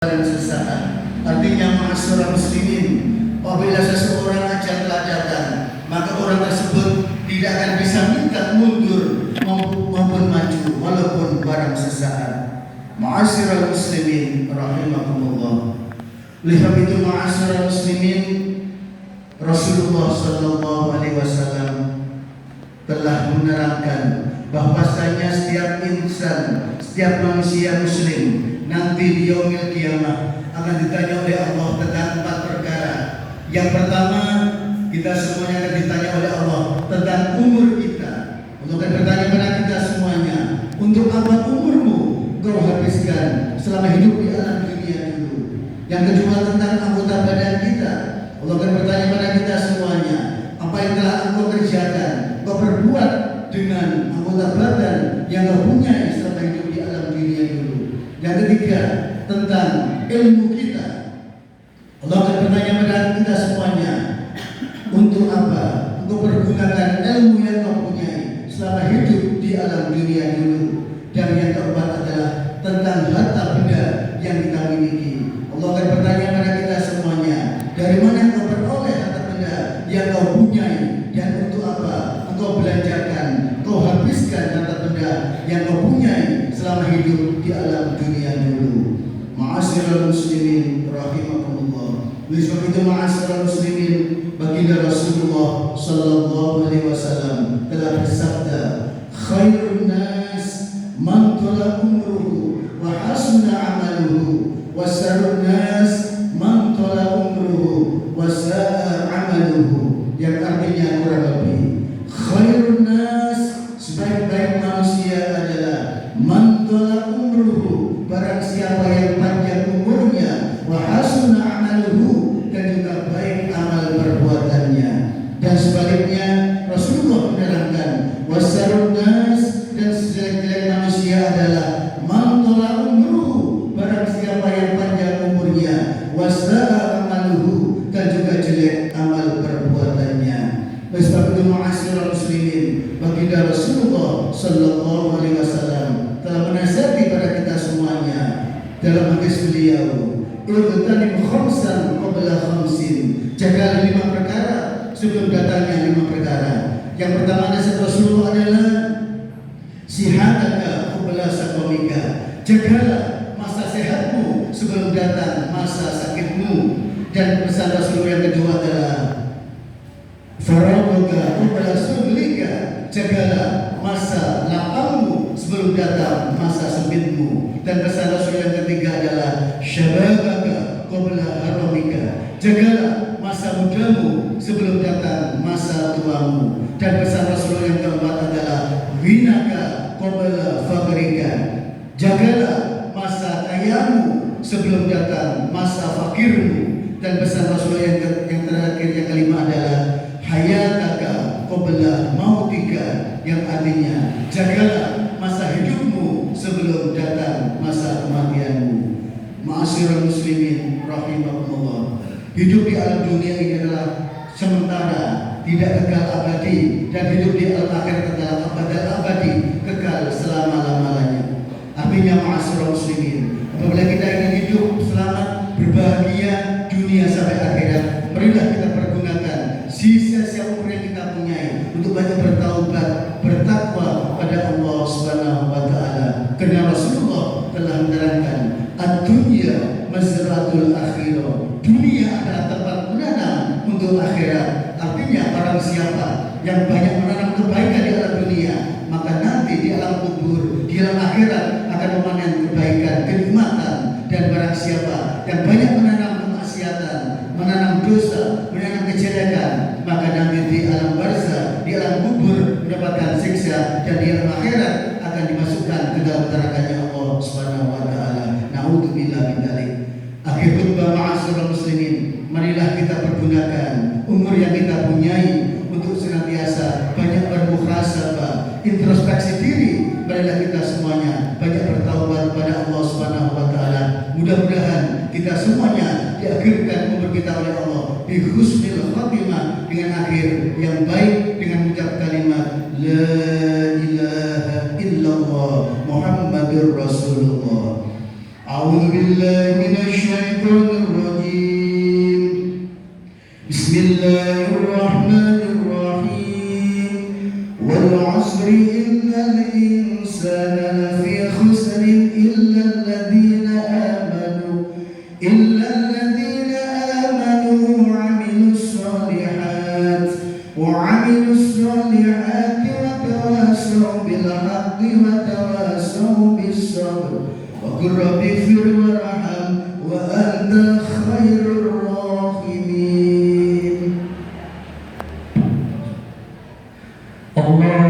dan sesaat. Artinya ma'asyiral muslimin, apabila seseorang ajal telah datang, maka orang tersebut tidak akan bisa minta mundur maupun maju walaupun barang sesaat. Ma'asyiral muslimin rahimakumullah. Lihat itu ma'asyiral muslimin, Rasulullah sallallahu alaihi wasallam telah menerangkan bahwasanya setiap insan, setiap manusia muslim nanti di yaumil qiyamah akan ditanya oleh Allah tentang 4 perkara. Yang pertama, kita semuanya akan ditanya oleh Allah tentang umur kita. Allah akan bertanya kepada kita semuanya, untuk apa umurmu kau habiskan selama hidup di alam dunia dulu. Yang kedua, tentang anggota badan kita. Allah akan bertanya kepada kita semuanya, apa yang telah engkau kerjakan, engkau berbuat dengan anggota badan yang kau punya selama hidup di alam dunia dulu. Yang ketiga, tentang ilmu kita. Allah akan bertanya kepada kita semuanya, untuk apa engkau pergunakan ilmu yang kau punya selama hidup di alam dunia dulu. Dan yang keempat adalah tentang harta benda yang kita miliki. Allah akan bertanya kepada kita semuanya, dari mana engkau beroleh harta benda yang kau punya, dan untuk apa engkau belanjakan, engkau habiskan harta benda yang kau punya selama hidup di alam dunia dulu. Ma'asyiral muslimin rahimakumullah. Oleh sebab itu ma'asyiral muslimin, baginda Rasulullah sallallahu alaihi wasallam telah bersabda, khairun nas man tala umruhu wa hasuna amaluhu, wa syarrun nas man tala umruhu wa sa'a amaluhu. Yang artinya kurang lebih, khairun nas, sebaik-baik manusia adalah man tala umruhu, barang siapa yang panjang umurnya, wa hasuna amaluhu, dan juga baik amal perbuatannya. Dan sebaliknya Rasulullah menerangkan, wasyarrun nas, dan sejelek-jelek manusia adalah man tala umruhu, barang siapa yang panjang umurnya, wasa'a amaluhu, dan juga jelek amal perbuatannya. Oleh sebab itu ma'asyiral muslimin, baginda Rasulullah sallallahu alaihi wasallam telah menasihati pada kita semuanya dalam hadis beliau, iltanim khamsan qabla khamsin, jaga 5 perkara sebelum datangnya 5 perkara. Yang pertama nasihat Rasulullah adalah sihataka qabla saqamika, jagalah masa sehatmu sebelum datang masa sakitmu. Dan pesan Rasulullah yang kedua adalah faragaka qabla sughlika, jagalah masa lapangmu sebelum datang masa sempitmu. Dan pesan Rasul yang ketiga adalah syababaka qabla haramika, jagalah masa mudamu sebelum datang masa tuamu. Dan pesan Rasul yang keempat adalah ghinaka qabla faqrika, jagalah masa kayamu sebelum datang masa fakirmu. Dan pesan Rasul yang terakhir, yang kelima adalah hayataka qabla mautika, yang artinya jagalah masa hidupmu sebelum datang masa kematianmu. Ma'asyiral muslimin rahimakumullah. Hidup di alam dunia ini adalah sementara, tidak kekal abadi, dan hidup di alam akhirat adalah abadal abadi, kekal selama-lamanya. Artinya ma'asyiral muslimin, apabila kita ingin hidup selamat, berbahagia dunia sampai akhirat, marilah kita pergunakan sisa-sisa umur yang kita punya untuk banyak bertaubat, bertakwa pada Allah Subhanahu wa taala. Karena Rasulullah telah menerangkan, ad-dunya mazratul akhirah, dunia adalah tempat menanam untuk akhirat. Artinya barang siapa yang banyak menanam kebaikan di alam dunia, maka nanti di alam kubur, di alam akhirat akan memanen kebaikan, kenikmatan. Dan barang siapa yang banyak menanam kemaksiatan, menanam dosa, menanam kejelekan, maka nanti di alam barzah, di alam kubur mendapatkan siksa, dan di alam akhirat akan dimasukkan ke dalam nerakanya Allah Subhanahu wa taala. Na'udzubillah min dzalik. Akhir khutbah ma'asyiral muslimin, marilah kita pergunakan umur yang kita punyai untuk senantiasa banyak bermuhasabah, introspeksi diri. Marilah kita semuanya banyak bertaubat kepada Allah Subhanahu wa taala. Mudah-mudahan kita semuanya diakhirkan umur kita oleh Allah bi husnil khatimah, dengan akhir yang baik, dengan ucap kalimat la ilaha illallah Muhammadur Rasulullah. أعوذ بالله من الشيطان الرجيم. بسم الله الرحمن الرحيم. والعصر إن الإنسان لفي خسر إلا الذين آمنوا وعملوا الصالحات وتواصوا بالحق وتواصوا بالصبر وقل رب اغفر وارحم وأنت خير الراحمين. الله